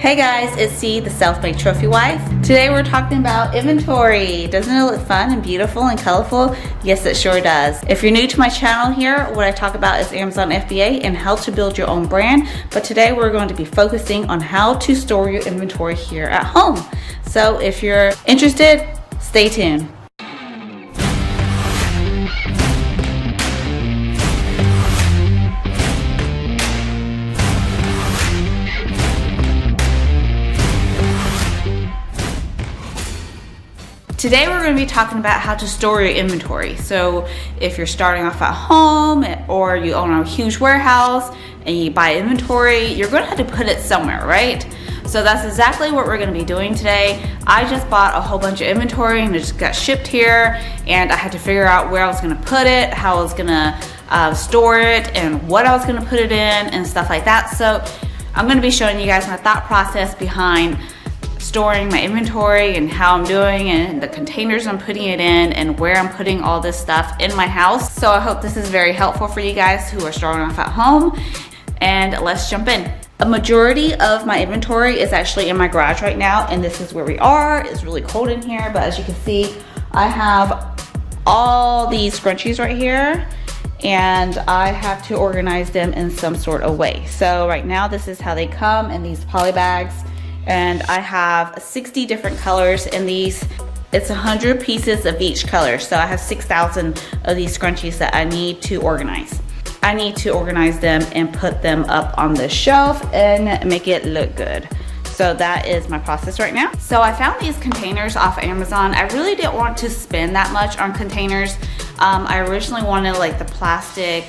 Hey guys, it's C, the self-made trophy wife. Today we're talking about inventory. Doesn't it look fun and beautiful and colorful? Yes, it sure does. If you're new to my channel here, what I talk about is Amazon FBA and how to build your own brand. But today we're going to be focusing on how to store your inventory here at home. So if you're interested, stay tuned. Today we're going to be talking about how to store your inventory. So if you're starting off at home or you own a huge warehouse and you buy inventory, you're going to have to put it somewhere, right? So that's exactly what we're going to be doing today. I just bought a whole bunch of inventory and it just got shipped here, and I had to figure out where I was going to put it, how I was going to store it, and what I was going to put it in and stuff like that. So I'm going to be showing you guys my thought process behind storing my inventory and how I'm doing and the containers I'm putting it in and where I'm putting all this stuff in my house. So I hope this is very helpful for you guys who are starting off at home, and let's jump in. A majority of my inventory is actually in my garage right now, and this is where we are. It's really cold in here, but as you can see, I have all these scrunchies right here, and I have to organize them in some sort of way. So right now, this is how they come in these poly bags. And I have 60 different colors in these. It's 100 pieces of each color. So I have 6,000 of these scrunchies that I need to organize. I need to organize them and put them up on the shelf and make it look good. So that is my process right now. So I found these containers off Amazon. I really didn't want to spend that much on containers. I originally wanted like the plastic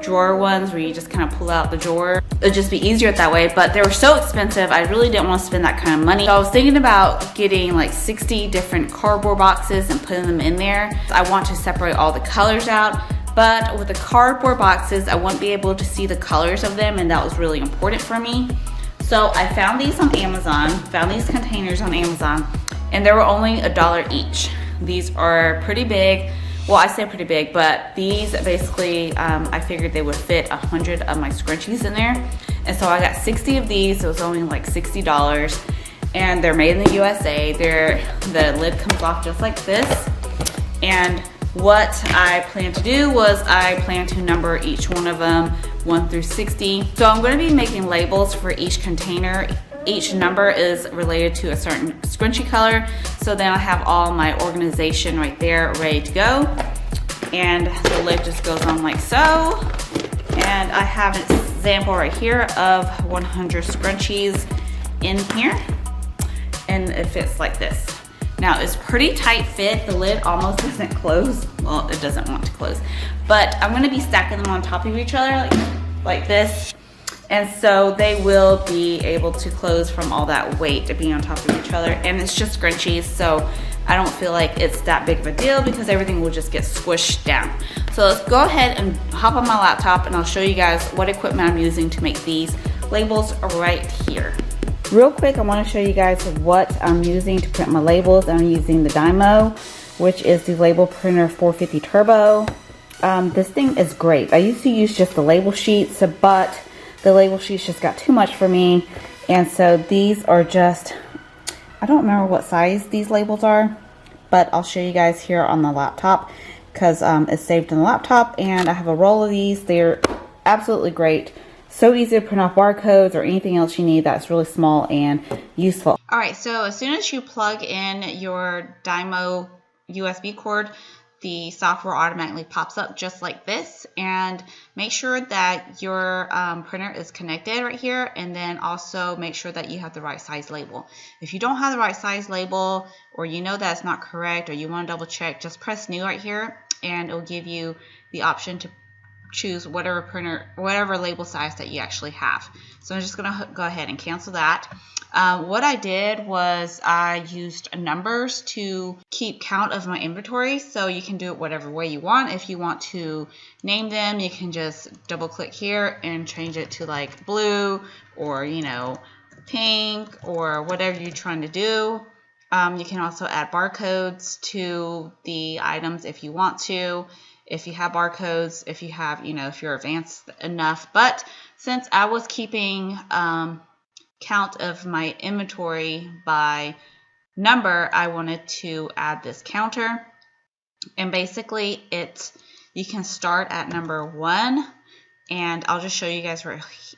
drawer ones where you just kind of pull out the drawer. It'd just be easier that way, but they were so expensive, I really didn't want to spend that kind of money. So I was thinking about getting like 60 different cardboard boxes and putting them in there. I want to separate all the colors out, but with the cardboard boxes, I wouldn't be able to see the colors of them, and that was really important for me. So I found these on Amazon, found these containers on Amazon, and they were only $1 each. These are pretty big. Well, I say pretty big, but these basically, I figured they would fit 100 of my scrunchies in there. And so I got 60 of these. It was only like $60, and they're made in the USA. The lid comes off just like this. And what I plan to do was I plan to number each one of them 1 through 60. So I'm going to be making labels for each container. Each number is related to a certain scrunchie color. So then I have all my organization right there ready to go. And the lid just goes on like so. And I have an example right here of 100 scrunchies in here. And it fits like this. Now it's pretty tight fit. The lid almost doesn't close. Well, it doesn't want to close. But I'm gonna be stacking them on top of each other like this. And so they will be able to close from all that weight to being on top of each other. And it's just scrunchies, so I don't feel like it's that big of a deal because everything will just get squished down. So let's go ahead and hop on my laptop and I'll show you guys what equipment I'm using to make these labels right here. Real quick, I want to show you guys what I'm using to print my labels. I'm using the Dymo, which is the label printer 450 Turbo. This thing is great. I used to use just the label sheets, but the label sheets just got too much for me, and so these are just, I don't remember what size these labels are, but I'll show you guys here on the laptop because it's saved in the laptop, and I have a roll of these. They're absolutely great. So easy to print off barcodes or anything else you need that's really small and useful. All right, so as soon as you plug in your Dymo USB cord, the software automatically pops up just like this, and make sure that your printer is connected right here, and then also make sure that you have the right size label. If you don't have the right size label, or you know that's not correct, or you want to double check, just press new right here and it'll give you the option to choose whatever label size that you actually have. So I'm just gonna go ahead and cancel that. What I did was I used numbers to keep count of my inventory, so you can do it whatever way you want. If you want to name them, you can just double click here and change it to like blue or pink or whatever you're trying to do. You can also add barcodes to the items if you want to. If you have barcodes, if you have, if you're advanced enough. But since I was keeping count of my inventory by number, I wanted to add this counter. And basically you can start at number 1, and I'll just show you guys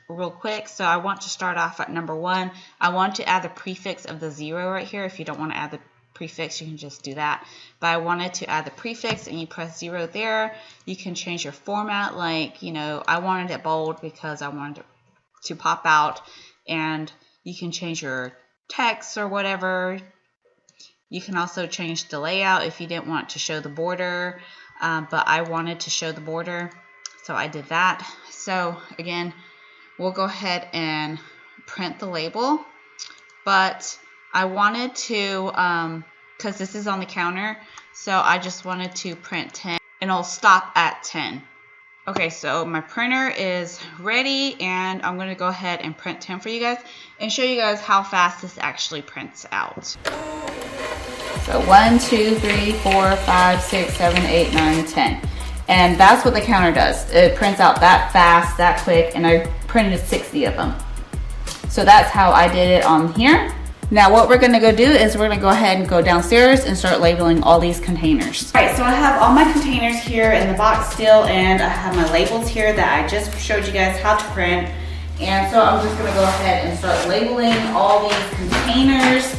real quick. So I want to start off at number 1. I want to add the prefix of the 0 right here. If you don't want to add the prefix, you can just do that. But I wanted to add the prefix, and you press 0 there. You can change your format, like, you know, I wanted it bold because I wanted it to pop out, and you can change your text or whatever. You can also change the layout if you didn't want to show the border, but I wanted to show the border, so I did that. So again, we'll go ahead and print the label, but I wanted to, because this is on the counter, so I just wanted to print 10, and it'll stop at 10. Okay, so my printer is ready, and I'm going to go ahead and print 10 for you guys and show you guys how fast this actually prints out. So 1, 2, 3, 4, 5, 6, 7, 8, 9, 10. And that's what the counter does. It prints out that fast, that quick, and I printed 60 of them. So that's how I did it on here. Now what we're gonna go do is we're gonna go ahead and go downstairs and start labeling all these containers. All right, so I have all my containers here in the box still, and I have my labels here that I just showed you guys how to print. And so I'm just gonna go ahead and start labeling all these containers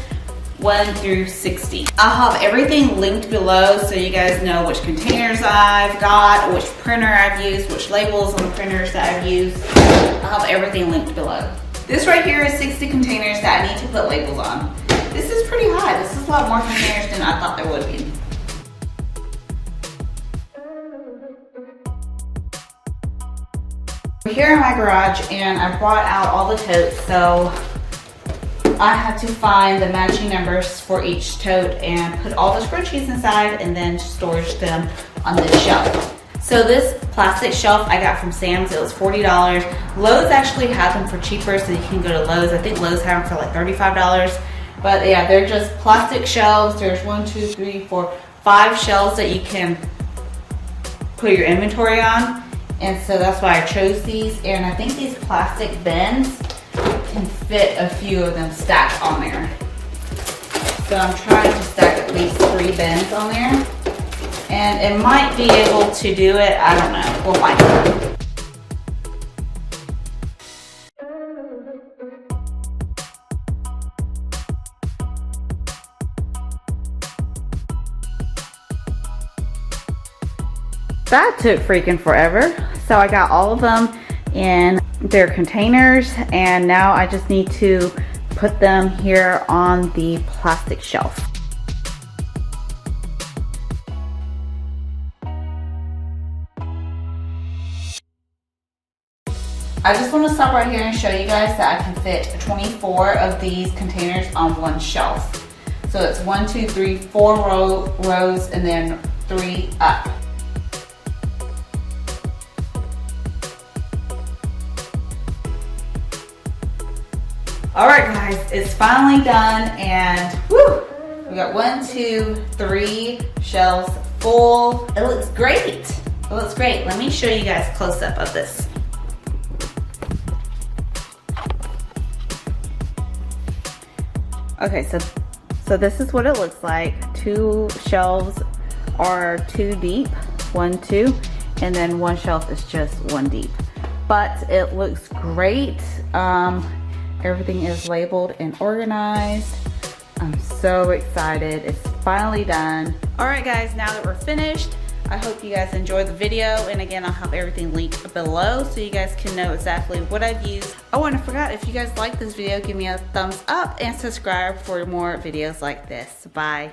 1 through 60. I'll have everything linked below so you guys know which containers I've got, which printer I've used, which labels on the printers that I've used. I'll have everything linked below. This right here is 60 containers that I need to put labels on. This is pretty high. This is a lot more containers than I thought there would be. We're here in my garage, and I brought out all the totes, so I had to find the matching numbers for each tote and put all the spreadsheets inside and then storage them on this shelf. So this plastic shelf I got from Sam's. It was $40. Lowe's actually had them for cheaper, so you can go to Lowe's. I think Lowe's had them for like $35. But yeah, they're just plastic shelves. There's 1, 2, 3, 4, 5 shelves that you can put your inventory on. And so that's why I chose these. And I think these plastic bins can fit a few of them stacked on there. So I'm trying to stack at least 3 bins on there. And it might be able to do it. I don't know. We'll find out. That took freaking forever. So I got all of them in their containers, and now I just need to put them here on the plastic shelf. I just want to stop right here and show you guys that I can fit 24 of these containers on one shelf. So it's 1, 2, 3, 4 rows and then 3 up. All right, guys, it's finally done, and whoo, we got 1, 2, 3 shelves full. It looks great. It looks great. Let me show you guys a close up of this. Okay, so this is what it looks like. 2 shelves are 2 deep, 1, 2, and then 1 shelf is just 1 deep. But it looks great. Everything is labeled and organized. I'm so excited. It's finally done. All right, guys, now that we're finished, I hope you guys enjoyed the video. And again, I'll have everything linked below so you guys can know exactly what I've used. Oh, and I forgot, if you guys like this video, give me a thumbs up and subscribe for more videos like this. Bye.